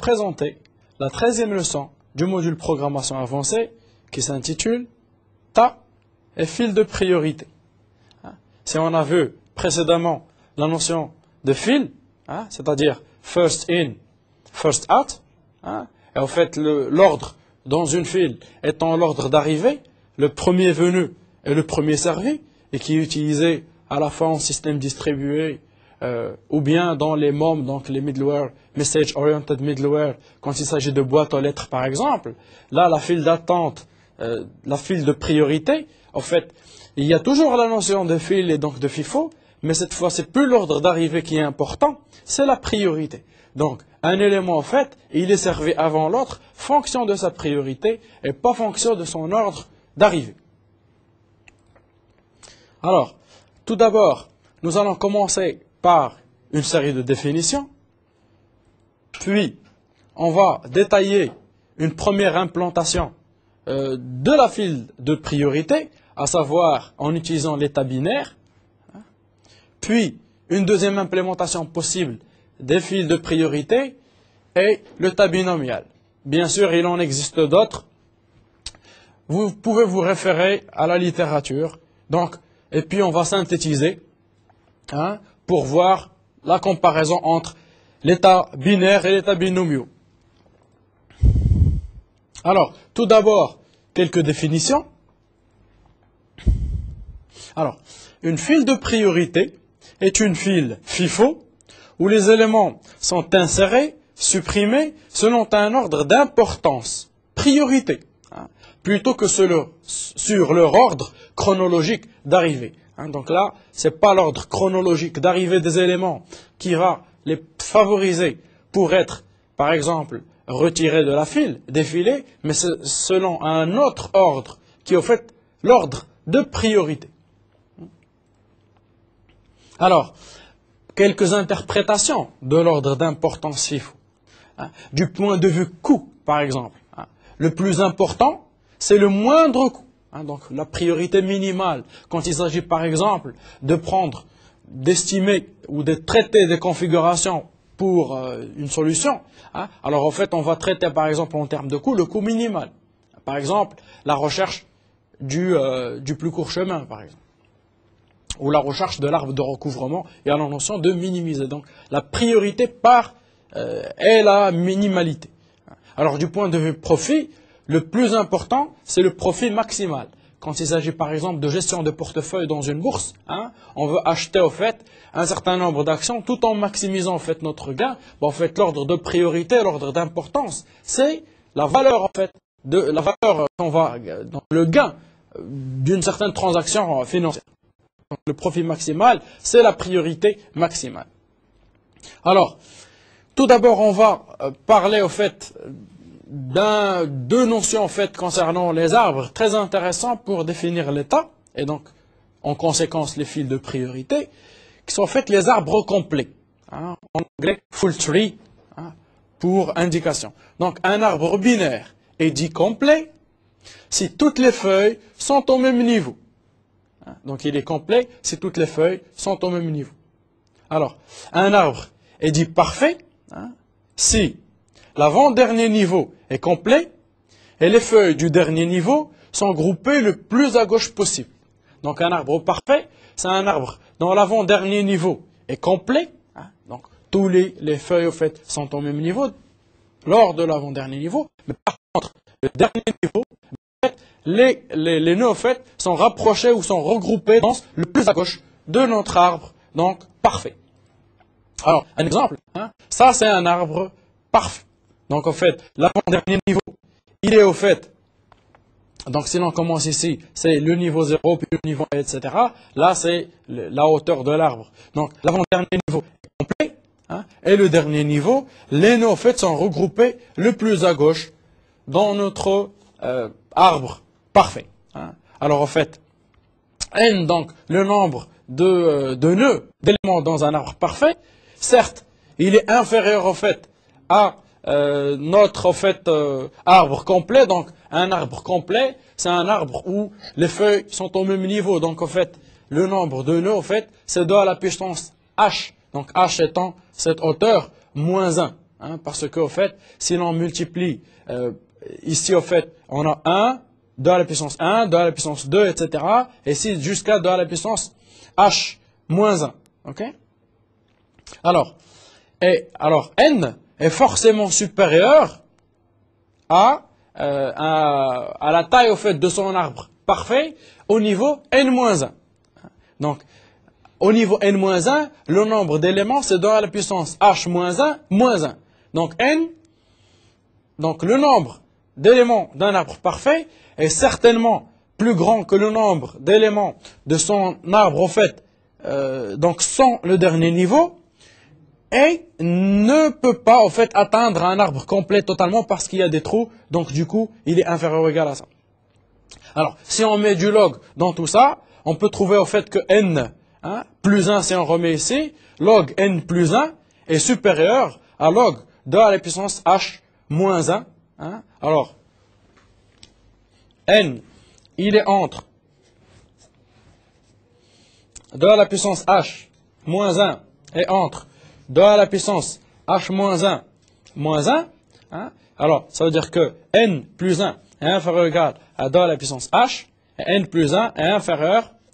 présenter la 13e leçon du module programmation avancée qui s'intitule tas et fil de priorité. Si on a vu précédemment la notion de fil, c'est-à-dire first in, first out, et en fait l'ordre dans une file étant l'ordre d'arrivée, le premier venu et le premier servi, et qui est utilisé à la fois en système distribué ou bien dans les MOM, donc les middleware, Message Oriented Middleware, quand il s'agit de boîtes aux lettres par exemple. Là, la file d'attente, la file de priorité, en fait, il y a toujours la notion de file et donc de FIFO, mais cette fois, c'est plus l'ordre d'arrivée qui est important, c'est la priorité. Donc, un élément, en fait, il est servi avant l'autre, fonction de sa priorité et pas fonction de son ordre d'arrivée. Alors, tout d'abord, nous allons commencer par une série de définitions, puis on va détailler une première implantation de la file de priorité, à savoir en utilisant l'état binaire, puis une deuxième implémentation possible des files de priorité et le tas binomial. Bien sûr, il en existe d'autres. Vous pouvez vous référer à la littérature. Donc, et puis on va synthétiser pour voir la comparaison entre l'état binaire et l'état binomial. Alors, tout d'abord, quelques définitions. Alors, une file de priorité est une file FIFO où les éléments sont insérés, supprimés selon un ordre d'importance, priorité, plutôt que sur leur ordre chronologique d'arrivée. Donc là, ce n'est pas l'ordre chronologique d'arrivée des éléments qui va les favoriser pour être, par exemple, retirés de la file, défilés, mais c'est selon un autre ordre qui est en fait l'ordre de priorité. Alors, quelques interprétations de l'ordre d'importance FIFO. Du point de vue coût, par exemple, le plus important, c'est le moindre coût. Donc la priorité minimale, quand il s'agit par exemple de prendre, d'estimer ou de traiter des configurations pour une solution, alors en fait on va traiter par exemple en termes de coût le coût minimal. Par exemple la recherche du plus court chemin par exemple, ou la recherche de l'arbre de recouvrement et à la notion de minimiser. Donc la priorité est la minimalité. Alors du point de vue profit, le plus important, c'est le profit maximal. Quand il s'agit par exemple de gestion de portefeuille dans une bourse, on veut acheter au fait un certain nombre d'actions tout en maximisant en fait notre gain. En fait, l'ordre de priorité, l'ordre d'importance, c'est la valeur en fait qu'on va dans le gain d'une certaine transaction financière. Donc, le profit maximal, c'est la priorité maximale. Alors, tout d'abord, on va parler au fait deux notions en fait concernant les arbres très intéressants pour définir l'état et donc en conséquence les fils de priorité qui sont en fait les arbres complets, en anglais full tree pour indication. Donc un arbre binaire est dit complet si toutes les feuilles sont au même niveau. Donc il est complet si toutes les feuilles sont au même niveau. Alors un arbre est dit parfait si l'avant-dernier niveau est complet et les feuilles du dernier niveau sont groupées le plus à gauche possible. Donc un arbre parfait, c'est un arbre dont l'avant-dernier niveau est complet. Donc tous les feuilles au fait sont au même niveau lors de l'avant-dernier niveau. Mais par contre, le dernier niveau, les nœuds au fait sont rapprochés ou sont regroupés dans le plus à gauche de notre arbre. Donc parfait. Alors un exemple, ça c'est un arbre parfait. Donc, en fait, l'avant-dernier niveau, il est au fait, donc si l'on commence ici, c'est le niveau 0, puis le niveau 1, etc. Là, c'est la hauteur de l'arbre. Donc, l'avant-dernier niveau est complet, et le dernier niveau, les nœuds, en fait, sont regroupés le plus à gauche dans notre arbre parfait. Alors, en fait, n, donc, le nombre de nœuds, d'éléments dans un arbre parfait, certes, il est inférieur, au fait, à notre arbre complet. Donc un arbre complet, c'est un arbre où les feuilles sont au même niveau. Donc en fait, le nombre de nœuds, c'est 2 à la puissance h. Donc h étant cette hauteur moins 1. hein, parce qu'au fait, si l'on multiplie, ici au fait, on a 1, 2 à la puissance 1, 2 à la puissance 2, etc. Et ici jusqu'à 2 à la puissance h moins 1. Ok? Alors n est forcément supérieur à la taille au fait de son arbre parfait au niveau n-1. Donc, au niveau n-1, le nombre d'éléments, c'est 2 à la puissance h-1 moins 1. Donc, donc le nombre d'éléments d'un arbre parfait est certainement plus grand que le nombre d'éléments de son arbre, au fait, donc sans le dernier niveau, et ne peut pas, au fait, atteindre un arbre complet totalement parce qu'il y a des trous, donc du coup, il est inférieur ou égal à ça. Alors, si on met du log dans tout ça, on peut trouver au fait que n, hein, plus 1, si on remet ici, log n plus 1 est supérieur à log 2 à la puissance h moins 1. Hein. Alors, n, il est entre 2 à la puissance h moins 1 et entre 2 à la puissance h moins 1 moins 1. Hein. Alors, ça veut dire que n plus 1 est inférieur ou égal à 2 à la puissance h, et n plus 1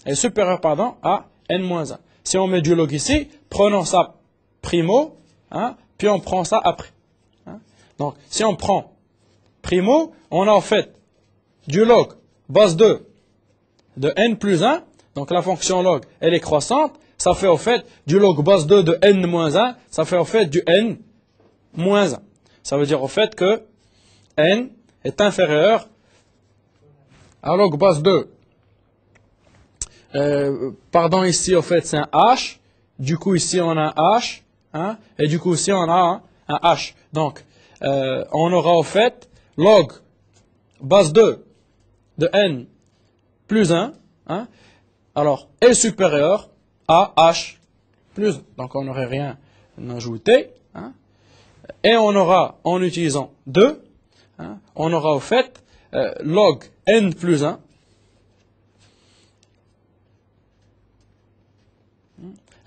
est supérieur à n moins 1. Si on met du log ici, prenons ça primo, hein, puis on prend ça après. Hein. Donc, si on prend primo, on a en fait du log base 2 de n plus 1, donc la fonction log, elle est croissante, ça fait au fait du log base 2 de n moins 1, ça fait au fait du n moins 1. Ça veut dire au fait que n est inférieur à log base 2. Pardon, ici au fait c'est un h, du coup ici on a un h, hein, et du coup ici on a un h. Donc on aura au fait log base 2 de n plus 1, hein, alors est supérieur à h plus 1. Donc on n'aurait rien ajouté. Hein, et on aura, en utilisant 2, hein, on aura au fait log n plus 1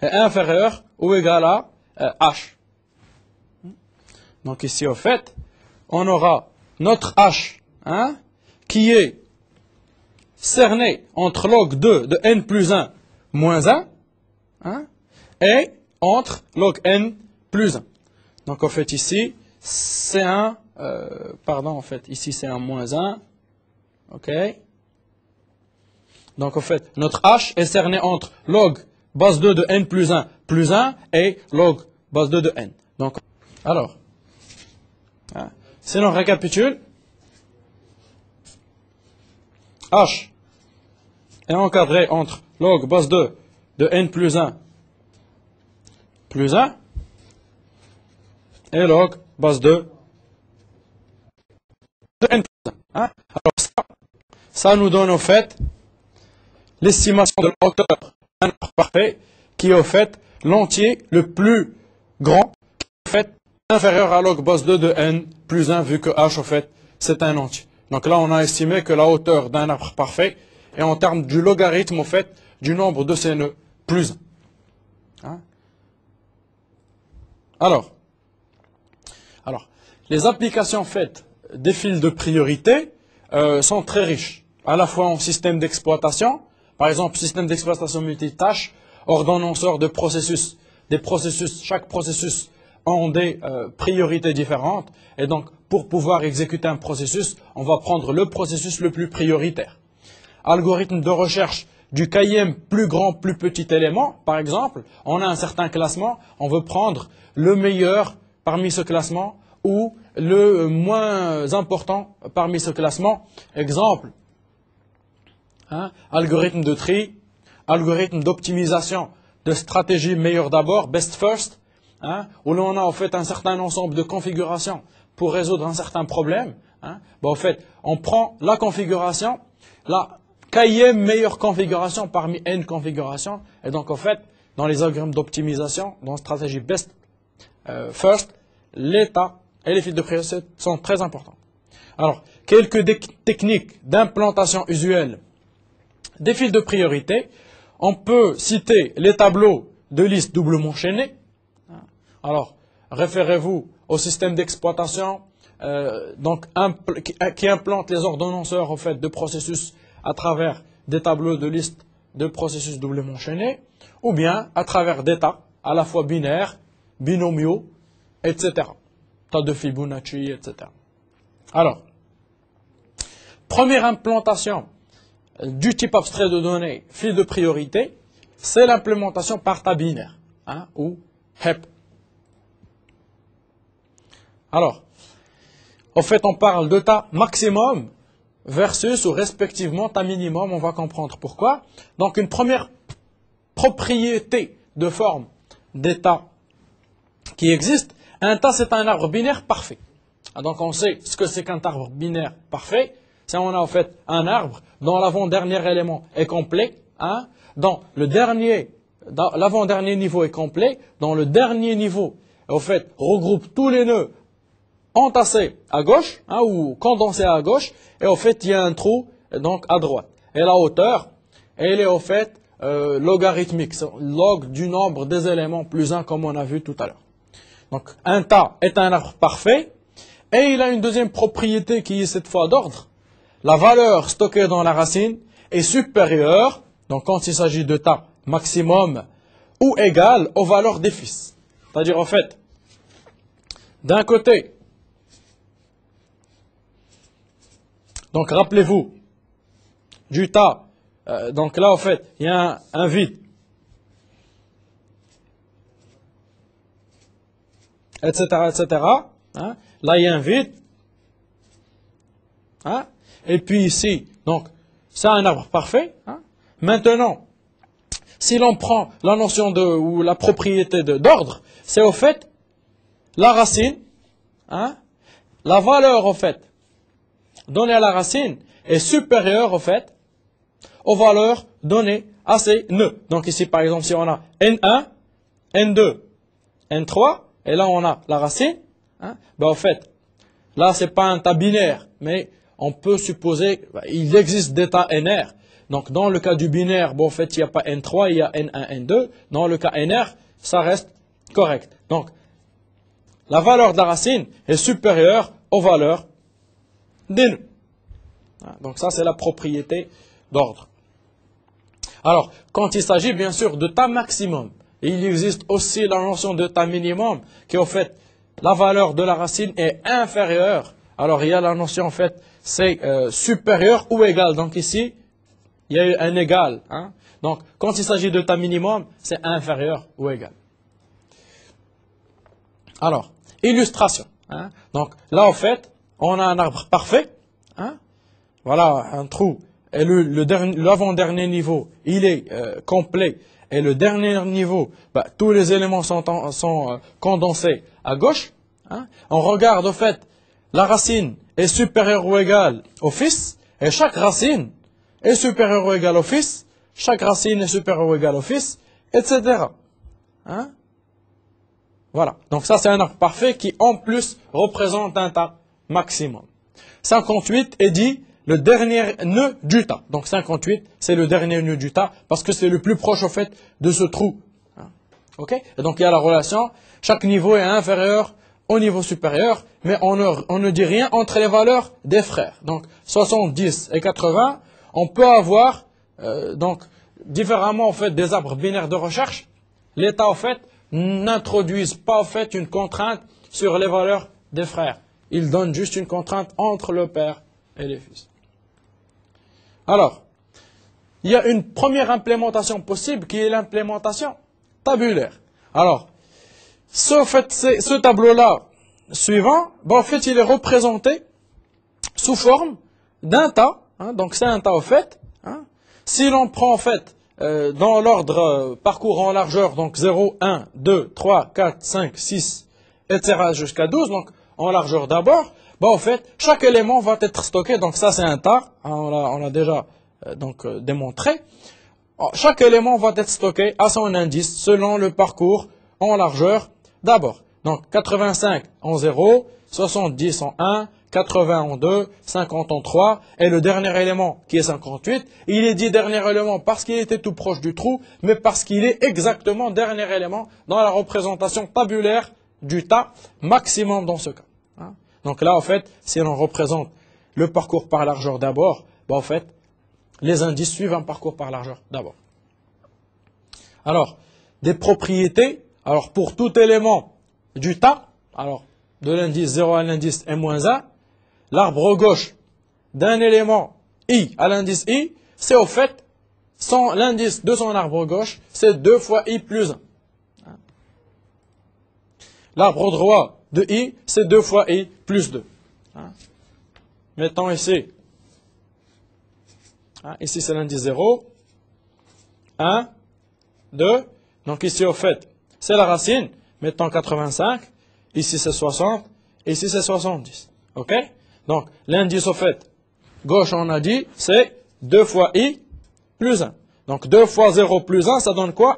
est inférieur ou égal à h. Donc ici au fait, on aura notre h, hein, qui est cerné entre log 2 de n plus 1 moins 1, hein, et entre log n plus 1. Donc en fait ici, c'est un, en fait ici c'est un moins 1, ok. Donc en fait, notre h est cerné entre log base 2 de n plus 1 et log base 2 de n. Donc, alors, hein, si l'on récapitule, h est encadré entre log base 2 de n plus 1 et log base 2 de n plus 1. Hein? Alors ça nous donne au fait l'estimation de la hauteur d'un arbre parfait qui est au fait l'entier le plus grand, qui est au fait inférieur à log base 2 de n plus 1 vu que h au fait c'est un entier. Donc là on a estimé que la hauteur d'un arbre parfait est en termes du logarithme au fait du nombre de ses nœuds plus 1. Hein? Alors, les applications faites des fils de priorité sont très riches, à la fois en système d'exploitation, par exemple système d'exploitation multitâche, ordonnanceur de processus, chaque processus ont des priorités différentes, et donc pour pouvoir exécuter un processus, on va prendre le processus le plus prioritaire. Algorithme de recherche du km plus grand, plus petit élément, par exemple, on a un certain classement, on veut prendre le meilleur parmi ce classement ou le moins important parmi ce classement. Exemple, hein, algorithme de tri, algorithme d'optimisation de stratégie meilleure d'abord, best first, hein, où l'on a en fait un certain ensemble de configurations pour résoudre un certain problème. Hein. Bon, en fait, on prend la configuration, la km meilleure configuration parmi n configurations, et donc en fait, dans les algorithmes d'optimisation, dans la stratégie best first, l'état et les fils de priorité sont très importants. Alors, quelques techniques d'implantation usuelle des fils de priorité. On peut citer les tableaux de liste doublement chaînés. Alors, référez-vous au système d'exploitation qui implante les ordonnanceurs en fait, de processus à travers des tableaux de liste de processus doublement enchaînés, ou bien à travers d'états à la fois binaires, binomiaux, etc. Tas de Fibonacci, etc. Alors, première implantation du type abstrait de données fil de priorité, c'est l'implémentation par tas binaire, ou HEP. Alors, en fait, on parle de tas maximum versus ou respectivement tas minimum, on va comprendre pourquoi. Donc, une première propriété de forme d'état qui existe, un tas c'est un arbre binaire parfait. Donc, on sait ce que c'est qu'un arbre binaire parfait. C'est on a en fait un arbre dont l'avant-dernier élément est complet, dont l'avant-dernier niveau est complet, dont le dernier niveau, en fait, regroupe tous les nœuds entassés à gauche, ou condensés à gauche, et en fait, il y a un trou donc à droite. Et la hauteur, elle est en fait logarithmique, log du nombre des éléments plus 1, comme on a vu tout à l'heure. Donc, un tas est un arbre parfait, et il a une deuxième propriété qui est cette fois d'ordre. La valeur stockée dans la racine est supérieure, donc quand il s'agit de tas maximum, ou égale aux valeurs des fils. C'est-à-dire, en fait, d'un côté, donc rappelez-vous, du tas, donc là, en fait, il y a un vide, etc., etc. Là, il y a un vide. Et puis ici, donc, c'est un arbre parfait. Maintenant, si l'on prend la notion ou la propriété d'ordre, c'est au fait la racine, la valeur au fait donnée à la racine est supérieure au fait aux valeurs données à ces nœuds. Donc ici, par exemple, si on a N1, N2, N3, et là on a la racine, au fait, là c'est pas un tas binaire, mais on peut supposer, il existe des tas NR. Donc, dans le cas du binaire, en fait, il n'y a pas N3, il y a N1, N2. Dans le cas NR, ça reste correct. Donc, la valeur de la racine est supérieure aux valeurs des nœuds. Donc, ça, c'est la propriété d'ordre. Alors, quand il s'agit, bien sûr, de tas maximum, il existe aussi la notion de tas minimum, qui, en fait, la valeur de la racine est inférieure. Alors, il y a la notion, en fait, c'est supérieur ou égal. Donc, ici, il y a eu un égal. Donc, quand il s'agit de tas minimum, c'est inférieur ou égal. Alors, illustration. Donc, là, en fait, on a un arbre parfait. Voilà, un trou. Et l'avant-dernier niveau, il est complet. Et le dernier niveau, tous les éléments sont condensés à gauche. On regarde, au fait, la racine est supérieure ou égale au fils. Et chaque racine est supérieur ou égal au fils, chaque racine est supérieure ou égale au fils, etc. Voilà. Donc ça, c'est un arbre parfait qui, en plus, représente un tas maximum. 58 est dit le dernier nœud du tas. Donc 58, c'est le dernier nœud du tas, parce que c'est le plus proche, au fait, de ce trou. OK? Et donc, il y a la relation, chaque niveau est inférieur au niveau supérieur, mais on ne dit rien entre les valeurs des frères. Donc, 70 et 80, on peut avoir, donc, différemment, en fait, des arbres binaires de recherche. L'état, en fait, n'introduisent pas, en fait, une contrainte sur les valeurs des frères. Ils donnent juste une contrainte entre le père et les fils. Alors, il y a une première implémentation possible qui est l'implémentation tabulaire. Alors, ce tableau-là suivant, en fait, il est représenté sous forme d'un tas. Donc, c'est un tas, au fait. Si l'on prend, en fait, dans l'ordre parcours en largeur, donc 0, 1, 2, 3, 4, 5, 6, etc. jusqu'à 12, donc en largeur d'abord, en fait, chaque élément va être stocké. Donc, ça, c'est un tas. On l'a déjà démontré. Chaque élément va être stocké à son indice selon le parcours en largeur d'abord. Donc 85 en 0, 70 en 1, 80 en 2, 50 en 3, et le dernier élément qui est 58, il est dit dernier élément parce qu'il était tout proche du trou, mais parce qu'il est exactement dernier élément dans la représentation tabulaire du tas maximum dans ce cas. Hein. Donc là, en fait, si on représente le parcours par largeur d'abord, en fait, les indices suivent un parcours par largeur d'abord. Alors, des propriétés, alors pour tout élément du tas, alors de l'indice 0 à l'indice m-1, l'arbre gauche d'un élément i à l'indice i, c'est au fait, l'indice de son arbre gauche, c'est 2 fois i plus 1. L'arbre droit de i, c'est 2 fois i plus 2. Mettons ici, ici c'est l'indice 0, 1, 2, donc ici au fait, c'est la racine, mettons 85, ici c'est 60, ici c'est 70. Ok? Donc l'indice au fait, gauche on a dit, c'est 2 fois i plus 1. Donc 2 fois 0 plus 1, ça donne quoi?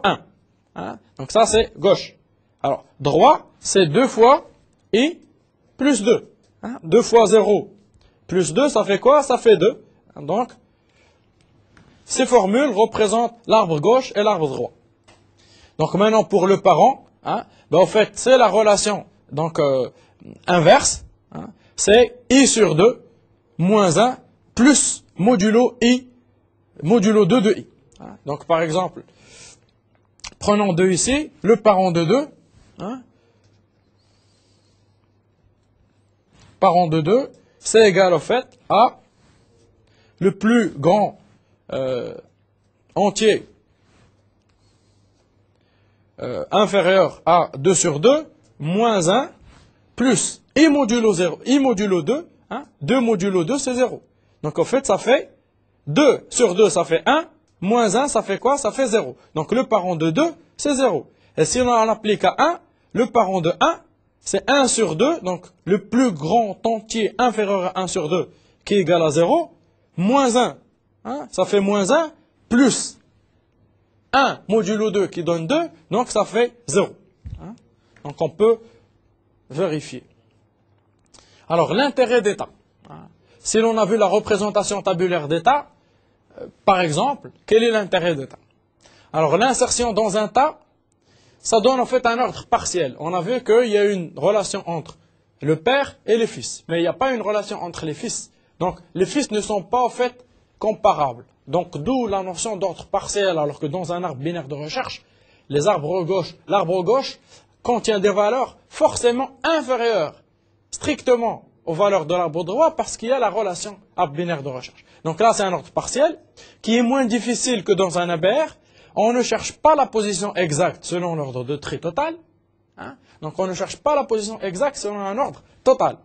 1. Donc ça c'est gauche. Alors droit, c'est 2 fois i plus 2. 2 fois 0 plus 2, ça fait quoi? Ça fait 2. Donc, ces formules représentent l'arbre gauche et l'arbre droit. Donc maintenant pour le parent, en fait c'est la relation donc, inverse. C'est i sur 2 moins 1 plus modulo 2 de i. Donc par exemple, prenons 2 ici, le parent de 2. Parent de 2, c'est égal au fait à le plus grand entier inférieur à 2 sur 2 moins 1 plus i modulo 0, i modulo 2, 2 modulo 2 c'est 0. Donc en fait ça fait 2 sur 2 ça fait 1, moins 1 ça fait quoi? Ça fait 0. Donc le parent de 2 c'est 0. Et si on l'applique à 1, le parent de 1 c'est 1 sur 2, donc le plus grand entier inférieur à 1 sur 2 qui est égal à 0, moins 1. Ça fait moins 1 plus 1 modulo 2 qui donne 2, donc ça fait 0. Donc on peut vérifier. Alors l'intérêt d'état. Si l'on a vu la représentation tabulaire d'état, par exemple, quel est l'intérêt d'état? Alors l'insertion dans un tas, ça donne en fait un ordre partiel. On a vu qu'il y a une relation entre le père et les fils, mais il n'y a pas une relation entre les fils. Donc les fils ne sont pas en fait comparables. Donc d'où la notion d'ordre partiel, alors que dans un arbre binaire de recherche, l'arbre gauche contient des valeurs forcément inférieures, strictement aux valeurs de l'arbre droit, parce qu'il y a la relation arbre binaire de recherche. Donc là c'est un ordre partiel qui est moins difficile que dans un ABR. On ne cherche pas la position exacte selon l'ordre de tri total. Donc on ne cherche pas la position exacte selon un ordre total.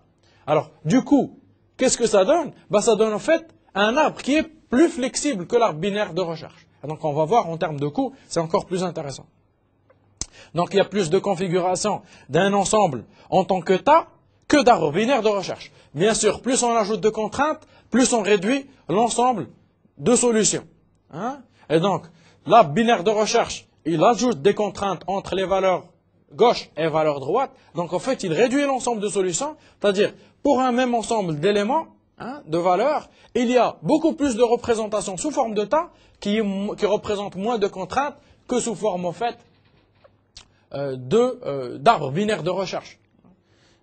Alors du coup, qu'est-ce que ça donne? Ça donne en fait un arbre qui est plus flexible que l'arbre binaire de recherche. Donc on va voir en termes de coût, c'est encore plus intéressant. Donc il y a plus de configuration d'un ensemble en tant que tas que d'arbres binaires de recherche. Bien sûr, plus on ajoute de contraintes, plus on réduit l'ensemble de solutions. Et donc, l'arbre binaire de recherche, il ajoute des contraintes entre les valeurs gauche et valeurs droite. Donc en fait, il réduit l'ensemble de solutions. C'est-à-dire, pour un même ensemble d'éléments, de valeurs, il y a beaucoup plus de représentations sous forme de tas qui représentent moins de contraintes que sous forme en fait d'arbres binaires de recherche.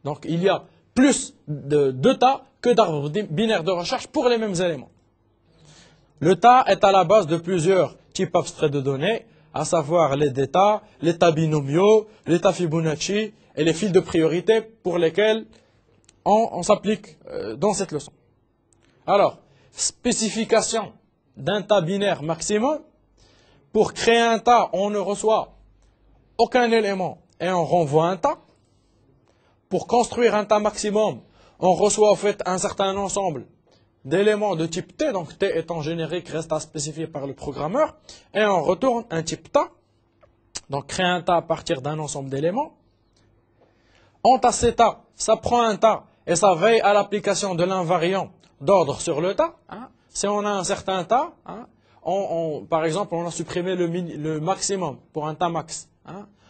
Donc il y a plus de tas que d'arbres binaires de recherche pour les mêmes éléments. Le tas est à la base de plusieurs types abstraits de données, à savoir les d'états, les tas binomiaux, les tas Fibonacci et les fils de priorité pour lesquels on s'applique dans cette leçon. Alors, spécification d'un tas binaire maximum. Pour créer un tas, on ne reçoit aucun élément et on renvoie un tas. Pour construire un tas maximum, on reçoit en fait un certain ensemble d'éléments de type T, donc T étant générique, reste à spécifier par le programmeur, et on retourne un type tas, donc créer un tas à partir d'un ensemble d'éléments. Entasser tas, ça prend un tas et ça veille à l'application de l'invariant d'ordre sur le tas. Si on a un certain tas, par exemple, on a supprimé le maximum pour un tas max.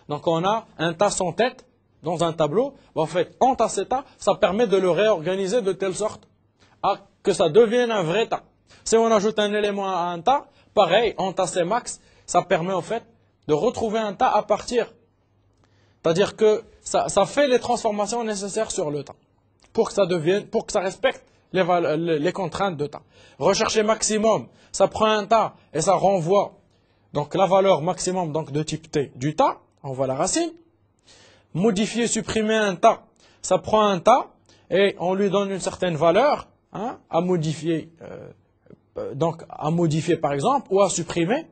Donc on a un tas sans tête dans un tableau. En fait, entasser tas, ça permet de le réorganiser de telle sorte que ça devienne un vrai tas. Si on ajoute un élément à un tas, pareil, entasser max, ça permet en fait de retrouver un tas à partir C'est-à-dire que ça fait les transformations nécessaires sur le temps pour que ça respecte les contraintes de temps. Rechercher maximum, ça prend un tas et ça renvoie donc la valeur maximum donc de type t du tas, on voit la racine. Modifier, supprimer un tas, ça prend un tas et on lui donne une certaine valeur à modifier, par exemple ou à supprimer.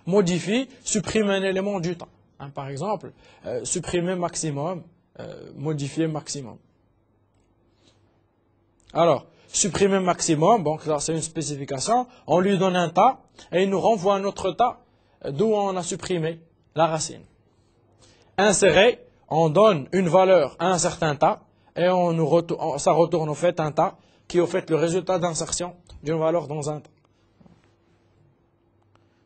Modifie, supprime un élément du temps. Par exemple, supprimer maximum, modifier maximum. Alors, supprimer maximum, donc là c'est une spécification, on lui donne un tas et il nous renvoie un autre tas d'où on a supprimé la racine. Insérer, on donne une valeur à un certain tas et ça retourne au fait un tas qui est au fait le résultat d'insertion d'une valeur dans un tas.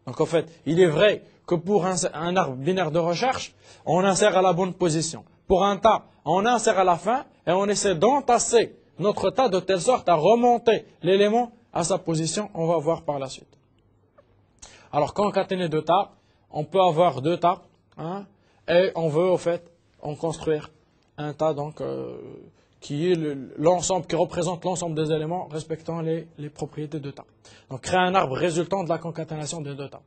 Donc en fait, il est vrai que pour un arbre binaire de recherche, on insère à la bonne position. Pour un tas, on insère à la fin et on essaie d'entasser notre tas de telle sorte à remonter l'élément à sa position. On va voir par la suite. Alors, concaténer deux tas, on peut avoir deux tas et on veut au fait en construire un tas donc qui est l'ensemble, qui représente l'ensemble des éléments respectant les propriétés de tas. Donc, créer un arbre résultant de la concaténation des deux tas.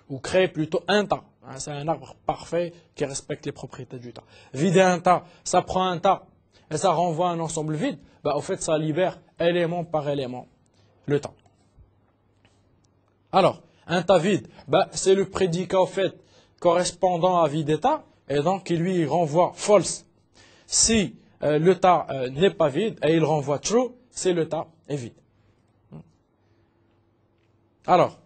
Ou créer plutôt un tas. C'est un arbre parfait qui respecte les propriétés du tas. Vider un tas, ça prend un tas et ça renvoie un ensemble vide. Au fait, ça libère élément par élément le temps. Alors, un tas vide, c'est le prédicat au fait correspondant à vide état et donc il lui renvoie false. Si le tas n'est pas vide et il renvoie true, c'est le tas est vide. Alors,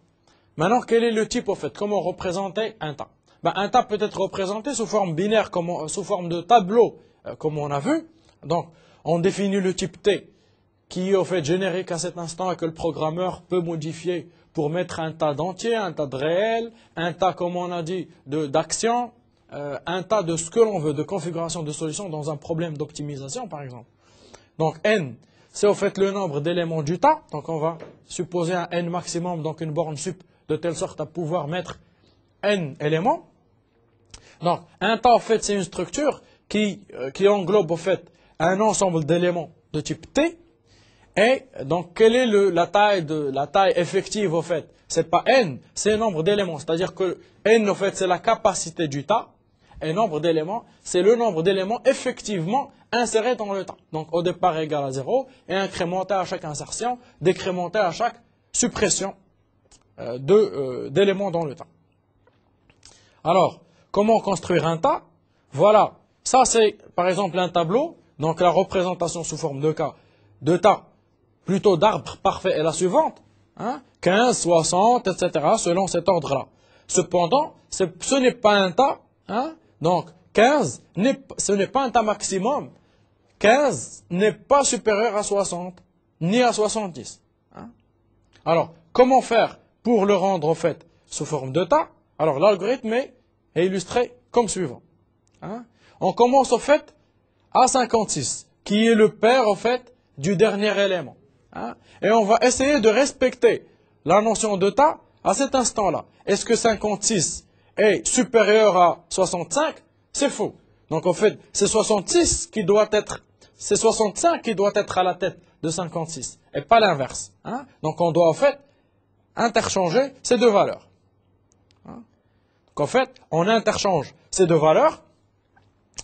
maintenant, quel est le type au fait? Comment représenter un tas? Un tas peut être représenté sous forme binaire, sous forme de tableau, comme on a vu. Donc, on définit le type T, qui est au fait générique à cet instant et que le programmeur peut modifier pour mettre un tas d'entiers, un tas de réels, un tas, comme on a dit, d'actions, un tas de ce que l'on veut, de configuration de solution dans un problème d'optimisation, par exemple. Donc, n, c'est au fait le nombre d'éléments du tas. Donc, on va supposer un n maximum, donc une borne sup, de telle sorte à pouvoir mettre n éléments. Donc, un tas, en fait, c'est une structure qui englobe, au fait, un ensemble d'éléments de type T. Et donc, quelle est la taille effective, au fait? C'est pas n, c'est le nombre d'éléments. C'est-à-dire que n, au fait, c'est la capacité du tas. Et nombre d'éléments, c'est le nombre d'éléments effectivement insérés dans le tas. Donc, au départ égal à 0 et incrémenté à chaque insertion, décrémenté à chaque suppression d'éléments dans le tas. Alors, comment construire un tas? Voilà, ça c'est par exemple un tableau. Donc la représentation sous forme de tas, plutôt d'arbre parfait est la suivante. 15, 60, etc. selon cet ordre-là. Cependant, ce n'est pas un tas. Donc 15, ce n'est pas un tas maximum. 15 n'est pas supérieur à 60, ni à 70. Alors, comment faire pour le rendre au fait sous forme de tas? Alors l'algorithme est illustré comme suivant. On commence au fait à 56, qui est le pair, au fait, du dernier élément. Et on va essayer de respecter la notion de tas à cet instant-là. Est-ce que 56 est supérieur à 65? C'est faux. Donc, en fait, c'est 65 qui doit être à la tête de 56, et pas l'inverse. Donc, on doit, en fait, interchanger ces deux valeurs. Donc, en fait, on interchange ces deux valeurs,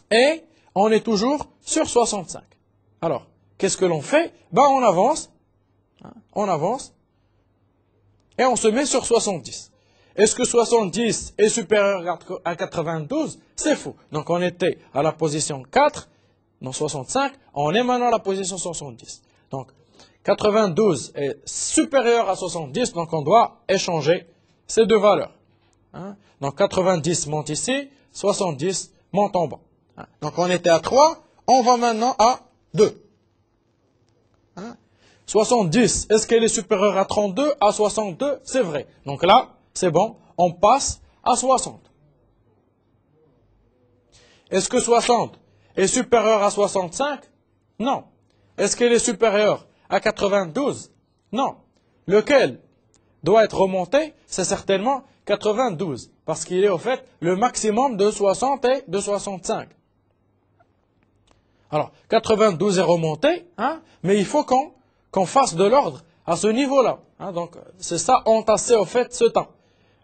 et on est toujours sur 65. Alors, qu'est-ce que l'on fait? On avance, et on se met sur 70. Est-ce que 70 est supérieur à 92? C'est faux. Donc, on était à la position 4, dans 65, on est maintenant à la position 70. Donc, 92 est supérieur à 70, donc on doit échanger ces deux valeurs. Donc, 90 monte ici, 70 monte en bas. Donc, on était à 3, on va maintenant à 2. 70, est-ce qu'elle est supérieure à 32? À 62, c'est vrai. Donc là, c'est bon, on passe à 60. Est-ce que 60 est supérieur à 65? Non. Est-ce qu'elle est supérieure à 92? Non. Lequel doit être remonté? C'est certainement 92, parce qu'il est au fait le maximum de 60 et de 65. Alors, 92 est remonté, hein, mais il faut qu'on fasse de l'ordre à ce niveau-là. Hein, donc, c'est ça, entasser au fait ce temps.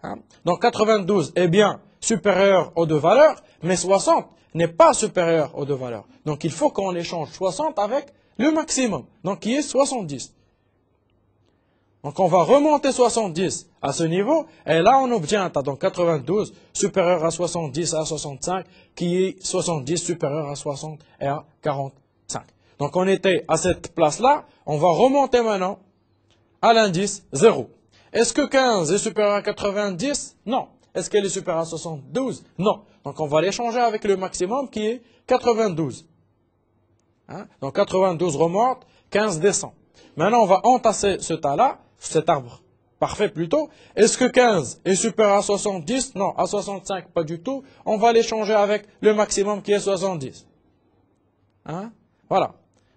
Hein. Donc, 92 est bien supérieur aux deux valeurs, mais 60 n'est pas supérieur aux deux valeurs. Donc, il faut qu'on échange 60 avec le maximum, donc qui est 70. Donc, on va remonter 70 à ce niveau, et là, on obtient un tas. Donc, 92 supérieur à 70 à 65, qui est 70 supérieur à 60 et à 45. Donc, on était à cette place-là. On va remonter maintenant à l'indice 0. Est-ce que 15 est supérieur à 90? Non. Est-ce qu'elle est supérieure à 72? Non. Donc, on va l'échanger avec le maximum qui est 92. Hein? Donc, 92 remonte, 15 descend. Maintenant, on va entasser ce tas-là, cet arbre parfait plutôt. Est-ce que 15 est supérieur à 70? Non. À 65, pas du tout. On va l'échanger avec le maximum qui est 70. Hein? Voilà.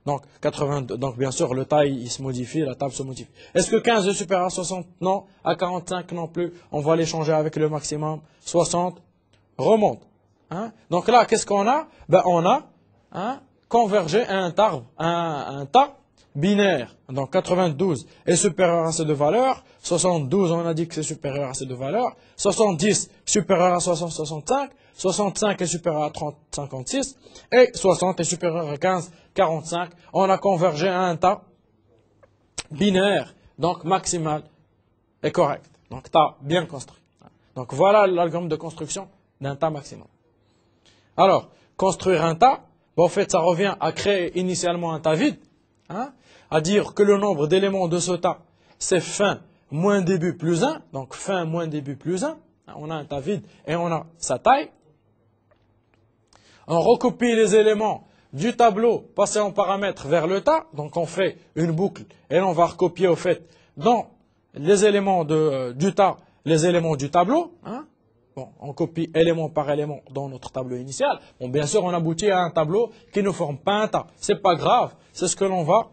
Donc, 82, donc bien sûr, le taille, il se modifie, la table se modifie. Est-ce que 15 est supérieur à 60? Non. À 45 non plus. On va l'échanger avec le maximum. 60 remonte. Hein? Donc là, qu'est-ce qu'on a? Ben, on a convergé à un tas binaire. Donc 92 est supérieur à ces deux valeurs. 72, on a dit que c'est supérieur à ces deux valeurs. 70 supérieur à 65. 65 est supérieur à 56. Et 60 est supérieur à 15, 45. On a convergé à un tas binaire, donc maximal et correct. Donc tas bien construit. Donc voilà l'algorithme de construction d'un tas maximum. Alors, construire un tas, en fait, ça revient à créer initialement un tas vide, hein, à dire que le nombre d'éléments de ce tas, c'est fin moins début plus 1, donc fin moins début plus 1, on a un tas vide et on a sa taille. On recopie les éléments du tableau passé en paramètres vers le tas, donc on fait une boucle et on va recopier au fait dans les éléments du tas, les éléments du tableau, hein. Bon, on copie élément par élément dans notre tableau initial. Bon, bien sûr, on aboutit à un tableau qui ne forme pas un tas. C'est pas grave, c'est ce que l'on va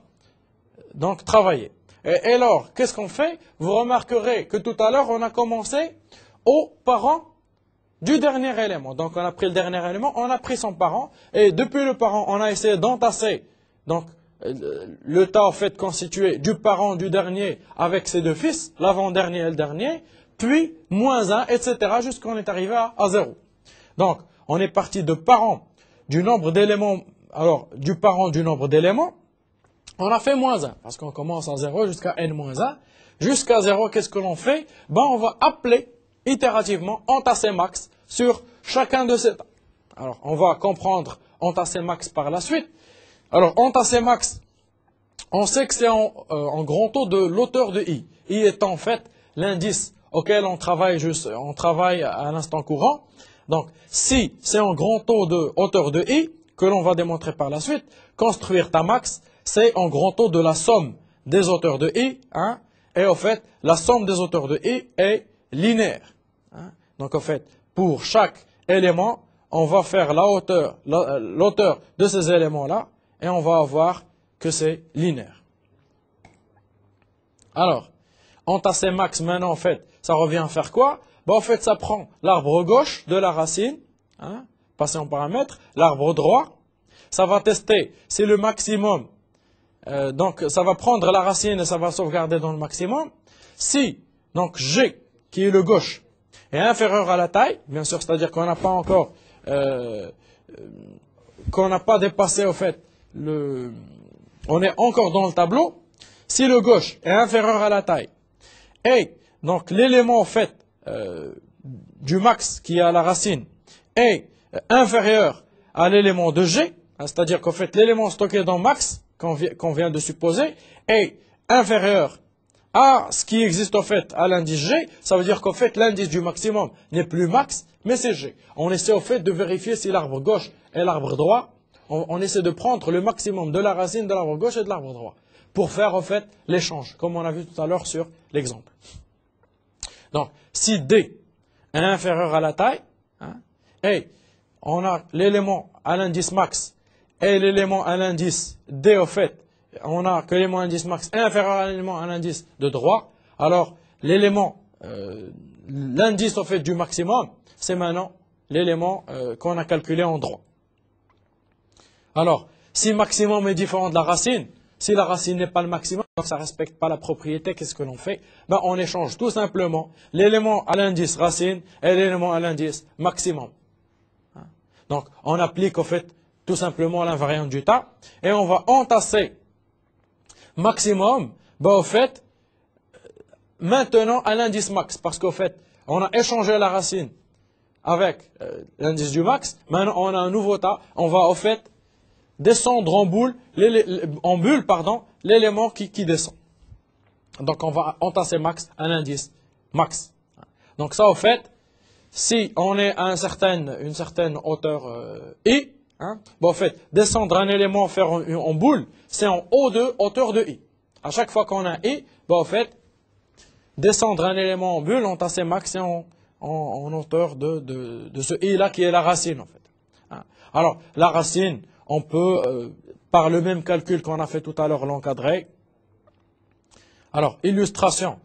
donc travailler. Et alors, qu'est-ce qu'on fait? Vous remarquerez que tout à l'heure, on a commencé au parent du dernier élément. Donc, on a pris le dernier élément, on a pris son parent, et depuis le parent, on a essayé d'entasser donc le tas en fait constitué du parent du dernier avec ses deux fils, l'avant-dernier et le dernier, puis moins 1, etc., jusqu'à on est arrivé à 0. Donc, on est parti de parent du nombre d'éléments, alors du parent du nombre d'éléments, on a fait moins 1, parce qu'on commence à 0 jusqu'à n-1. Jusqu'à 0, qu'est-ce que l'on fait? Ben, on va appeler itérativement entasser max sur chacun de ces tas. Alors, on va comprendre entasser max par la suite. Alors, entasser max, on sait que c'est en grand taux de l'auteur de i. I est en fait l'indice auquel on travaille à l'instant courant. Donc, si c'est en grand taux de hauteur de i, que l'on va démontrer par la suite, construire ta max, c'est en grand taux de la somme des hauteurs de i, hein, et au fait, la somme des hauteurs de i est linéaire. Hein. Donc, au fait, pour chaque élément, on va faire l'auteur de ces éléments-là, et on va avoir que c'est linéaire. Alors, entasser max, maintenant, en fait, ça revient à faire quoi? Ben, en fait, ça prend l'arbre gauche de la racine, hein, passé en paramètre, l'arbre droit. Ça va tester si le maximum, donc ça va prendre la racine et ça va sauvegarder dans le maximum. Si, donc G, qui est le gauche, est inférieur à la taille, bien sûr, c'est-à-dire qu'on n'a pas encore, qu'on n'a pas dépassé, au fait, on est encore dans le tableau. Si le gauche est inférieur à la taille, et donc l'élément, en fait, du max qui est à la racine est inférieur à l'élément de G, hein, c'est-à-dire qu'en fait, l'élément stocké dans max, qu'on vient de supposer, est inférieur à ce qui existe en fait à l'indice G, ça veut dire qu'en fait, l'indice du maximum n'est plus max, mais c'est G. On essaie au fait de vérifier si l'arbre gauche et l'arbre droit, on essaie de prendre le maximum de la racine de l'arbre gauche et de l'arbre droit, pour faire en fait l'échange, comme on a vu tout à l'heure sur l'exemple. Donc, si D est inférieur à la taille, hein, et on a l'élément à l'indice max et l'élément à l'indice D, au fait, on a que l'élément à l'indice max est inférieur à l'élément à l'indice de droit, alors l'élément l'indice au fait du maximum, c'est maintenant l'élément qu'on a calculé en droit. Alors, si maximum est différent de la racine, si la racine n'est pas le maximum, donc ça ne respecte pas la propriété, qu'est-ce que l'on fait? Ben, on échange tout simplement l'élément à l'indice racine et l'élément à l'indice maximum. Donc, on applique au fait tout simplement l'invariante du tas et on va entasser maximum, ben, au fait, maintenant à l'indice max, parce qu'au fait, on a échangé la racine avec l'indice du max, maintenant on a un nouveau tas, on va au fait descendre en bulle, l'élément qui descend. Donc on va entasser max à l'indice max. Donc ça au fait, si on est à une certaine hauteur I, bon, en fait, descendre un élément, faire en boule, c'est en hauteur de I. À chaque fois qu'on a I, bon, en fait, descendre un élément en bulle, entasser max, c'est en hauteur de ce I-là qui est la racine, en fait. Alors, la racine, on peut, par le même calcul qu'on a fait tout à l'heure, l'encadrer. Alors, illustration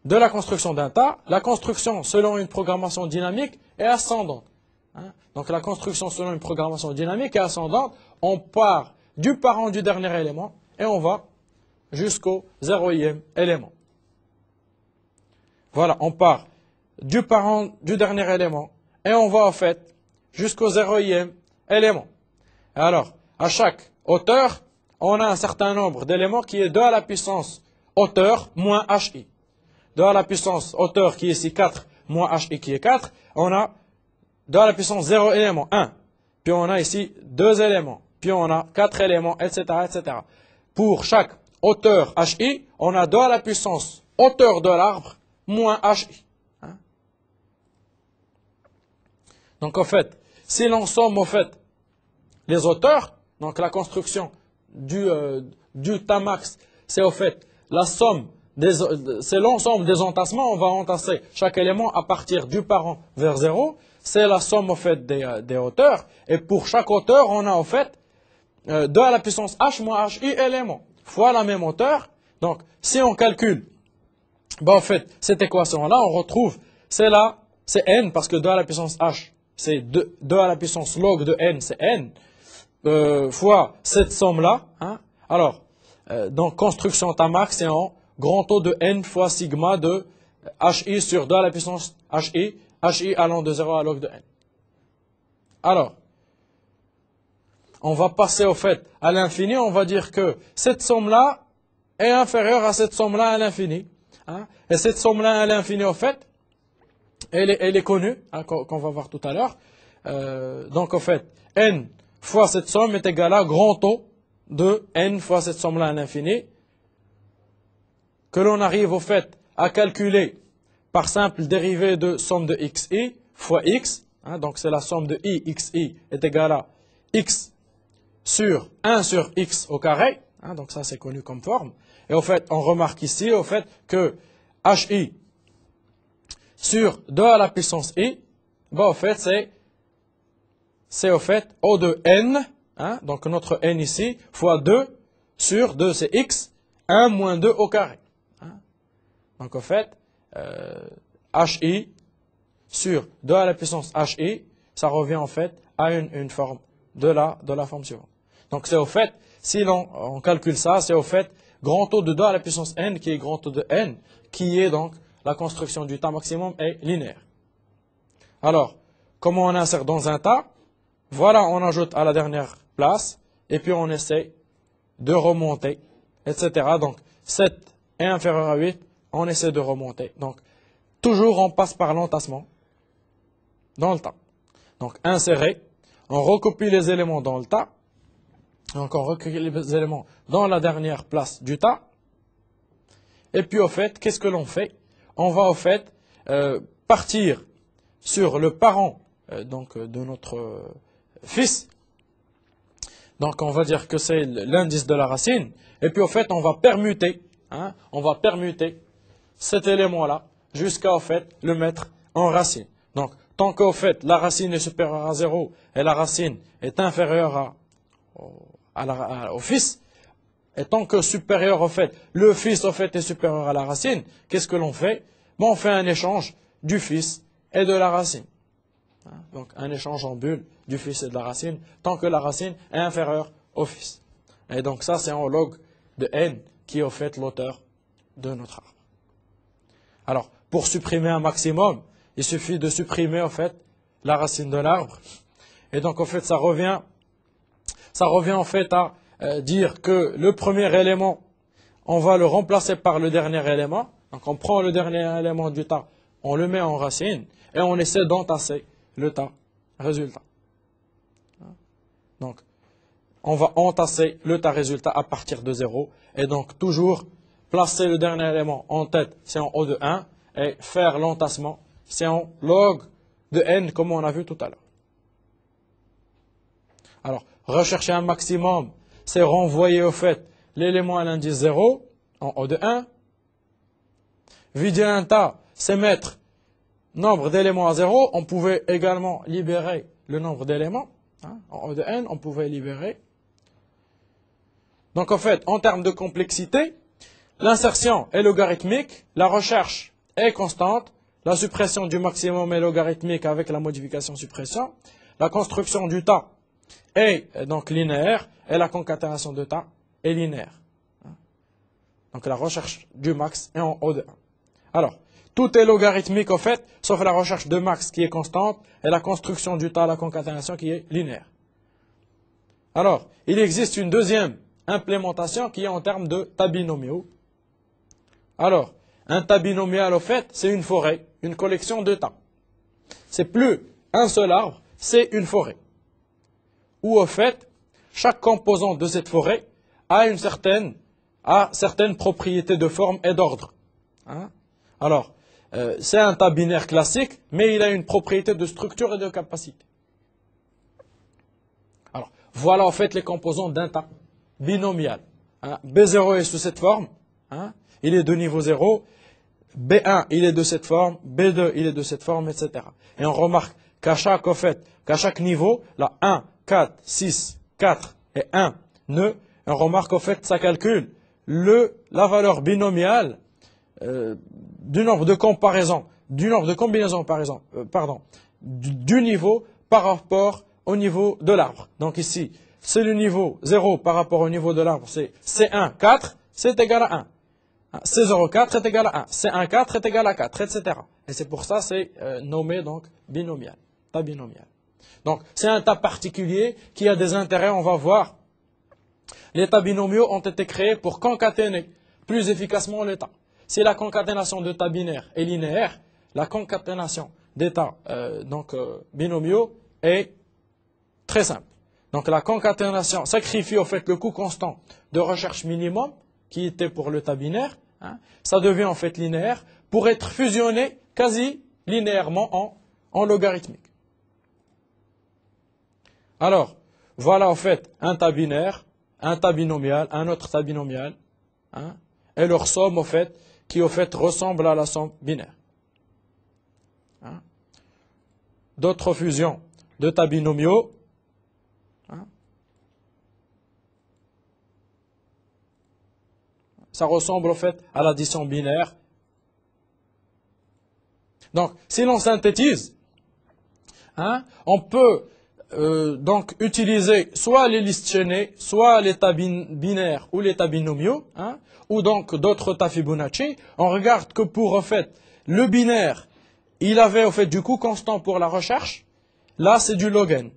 de la construction d'un tas. La construction selon une programmation dynamique est ascendante. Donc, la construction selon une programmation dynamique est ascendante. On part du parent du dernier élément et on va jusqu'au 0e élément. Voilà, on part du parent du dernier élément et on va en fait jusqu'au 0e élément. Alors, à chaque hauteur, on a un certain nombre d'éléments qui est 2 à la puissance hauteur moins HI. 2 à la puissance hauteur qui est ici 4 moins HI qui est 4. On a 2 à la puissance 0 élément 1. Puis on a ici 2 éléments. Puis on a 4 éléments, etc., etc. Pour chaque hauteur HI, on a 2 à la puissance hauteur de l'arbre moins HI. Donc en fait, si l'on somme au fait les hauteurs, donc la construction du Tamax, c'est au fait la somme, c'est l'ensemble des entassements, on va entasser chaque élément à partir du parent vers 0, c'est la somme au fait des hauteurs, et pour chaque hauteur, on a au fait 2 à la puissance h moins hi éléments, fois la même hauteur. Donc si on calcule, ben, en fait, cette équation-là, on retrouve, c'est n, parce que 2 à la puissance h, c'est 2 à la puissance log de n, c'est n, fois cette somme-là. Alors, donc construction Tamax, c'est en grand taux de n fois sigma de hi sur 2 à la puissance hi allant de 0 à log de n. Alors, on va passer au fait à l'infini, on va dire que cette somme-là est inférieure à cette somme-là à l'infini. Et cette somme-là à l'infini, au fait, elle est connue, qu'on va voir tout à l'heure. Donc, au fait, n fois cette somme est égal à grand taux de n fois cette somme-là à l'infini, que l'on arrive au fait à calculer par simple dérivée de somme de xi fois x. Donc, c'est la somme de i xi est égale à x sur 1 sur x au carré. Donc, ça, c'est connu comme forme. Et au fait, on remarque ici, au fait, que hi sur 2 à la puissance i, ben, au fait, c'est au fait O de n, donc notre n ici, fois 2 sur 2, c'est x, 1 moins 2 au carré. Donc, au fait, hi sur 2 à la puissance hi, ça revient en fait à une forme de la forme suivante. Donc, c'est au fait, si on calcule ça, c'est au fait grand taux de 2 à la puissance n, qui est grand taux de n, qui est donc la construction du tas maximum est linéaire. Alors, comment on insère dans un tas? Voilà, on ajoute à la dernière place, et puis on essaie de remonter, etc. Donc, 7 est inférieur à 8, on essaie de remonter. Donc, toujours on passe par l'entassement dans le tas. Donc, insérer, on recopie les éléments dans le tas, donc on recopie les éléments dans la dernière place du tas, et puis au fait, qu'est-ce que l'on fait? On va au fait partir sur le parent de notre fils. Donc on va dire que c'est l'indice de la racine. Et puis au fait, on va permuter cet élément-là jusqu'à au fait le mettre en racine. Donc tant qu'au fait la racine est supérieure à 0 et la racine est inférieure au fils, et tant que supérieur au fait, le fils au fait est supérieur à la racine, qu'est-ce que l'on fait? Bon, on fait un échange du fils et de la racine. Donc un échange en bulle du fils et de la racine, tant que la racine est inférieure au fils. Et donc ça, c'est en log de n qui est au fait l'auteur de notre arbre. Alors, pour supprimer un maximum, il suffit de supprimer au fait la racine de l'arbre. Et donc au fait, ça revient en fait à dire que le premier élément, on va le remplacer par le dernier élément. Donc on prend le dernier élément du tas, on le met en racine et on essaie d'entasser le tas résultat. Donc on va entasser le tas résultat à partir de 0 et donc toujours placer le dernier élément en tête, c'est en haut de 1 et faire l'entassement, c'est en log de n comme on a vu tout à l'heure. Alors, rechercher un maximum, c'est renvoyer au fait l'élément à l'indice 0 en haut de 1. Vider un tas, c'est mettre nombre d'éléments à 0. On pouvait également libérer le nombre d'éléments. En haut de n, on pouvait libérer. Donc en fait, en termes de complexité, l'insertion est logarithmique, la recherche est constante, la suppression du maximum est logarithmique avec la modification suppression, la construction du tas est donc linéaire et la concaténation de tas est linéaire. Donc la recherche du max est en haut de 1. Alors, tout est logarithmique au fait, sauf la recherche de max qui est constante et la construction du tas, la concaténation qui est linéaire. Alors, il existe une deuxième implémentation qui est en termes de tas binomiaux. Alors, un tas binomial au fait, c'est une forêt, une collection de tas. C'est plus un seul arbre, c'est une forêt. Où au fait, chaque composant de cette forêt a certaines propriétés de forme et d'ordre. Alors, c'est un tas binaire classique, mais il a une propriété de structure et de capacité. Alors, voilà en fait les composants d'un tas binomial. B0 est sous cette forme, il est de niveau 0, B1 il est de cette forme, B2 il est de cette forme, etc. Et on remarque qu'à chaque niveau, là 1, 4, 6, 4 et 1 nœuds, on remarque au fait ça calcule la valeur binomiale du nombre de comparaisons, du nombre de combinaisons du niveau par rapport au niveau de l'arbre. Donc ici, c'est le niveau 0 par rapport au niveau de l'arbre, c'est C1, 4, c'est égal à 1. C0, 4 est égal à 1. C1, 4 est égal à 4, etc. Et c'est pour ça c'est nommé donc binomial, tas binomial. Donc c'est un tas particulier qui a des intérêts, on va voir. Les tas binomiaux ont été créés pour concaténer plus efficacement les tas. Si la concaténation de tas binaires est linéaire, la concaténation des tas binomiaux est très simple. Donc la concaténation sacrifie au fait le coût constant de recherche minimum qui était pour le tas binaire. Ça devient en fait linéaire pour être fusionné quasi linéairement en logarithmique. Alors, voilà en fait un tas binaire, un tas binomial, un autre tas binomial, et leur somme au fait, qui au fait ressemble à la somme binaire. D'autres fusions de tas binomiaux, ça ressemble au fait à l'addition binaire. Donc, si l'on synthétise, on peut donc utiliser soit les listes chaînées, soit les tas binaires ou les tas binomiaux, ou donc d'autres tas Fibonacci. On regarde que pour au fait le binaire, il avait au fait du coût constant pour la recherche. Là, c'est du log n.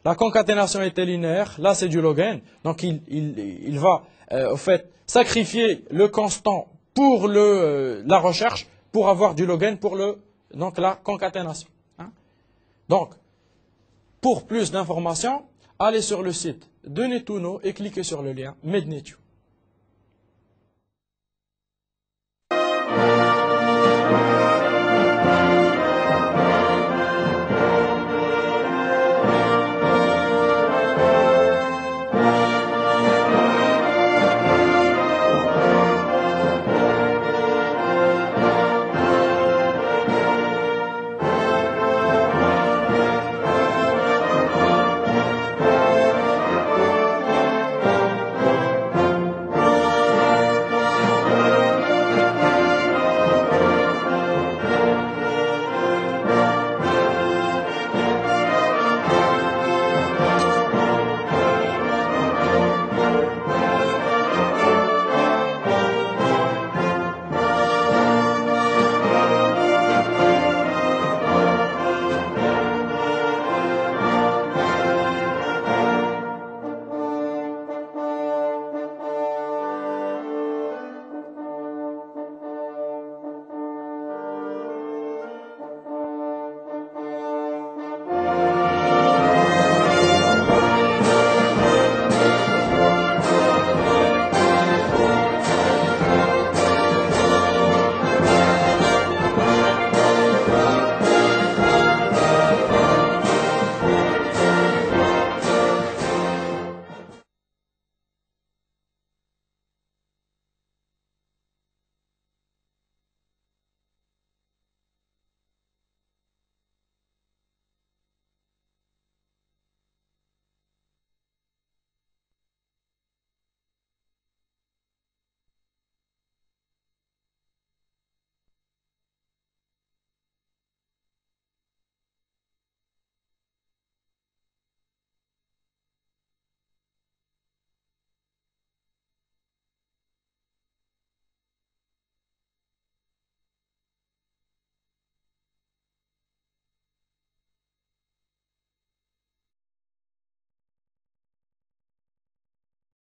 La concaténation était linéaire. Là, c'est du log n. Donc, il va au fait sacrifier le constant pour la recherche pour avoir du log n pour la concaténation. Donc, pour plus d'informations, allez sur le site de Netuno et cliquez sur le lien Mednetu.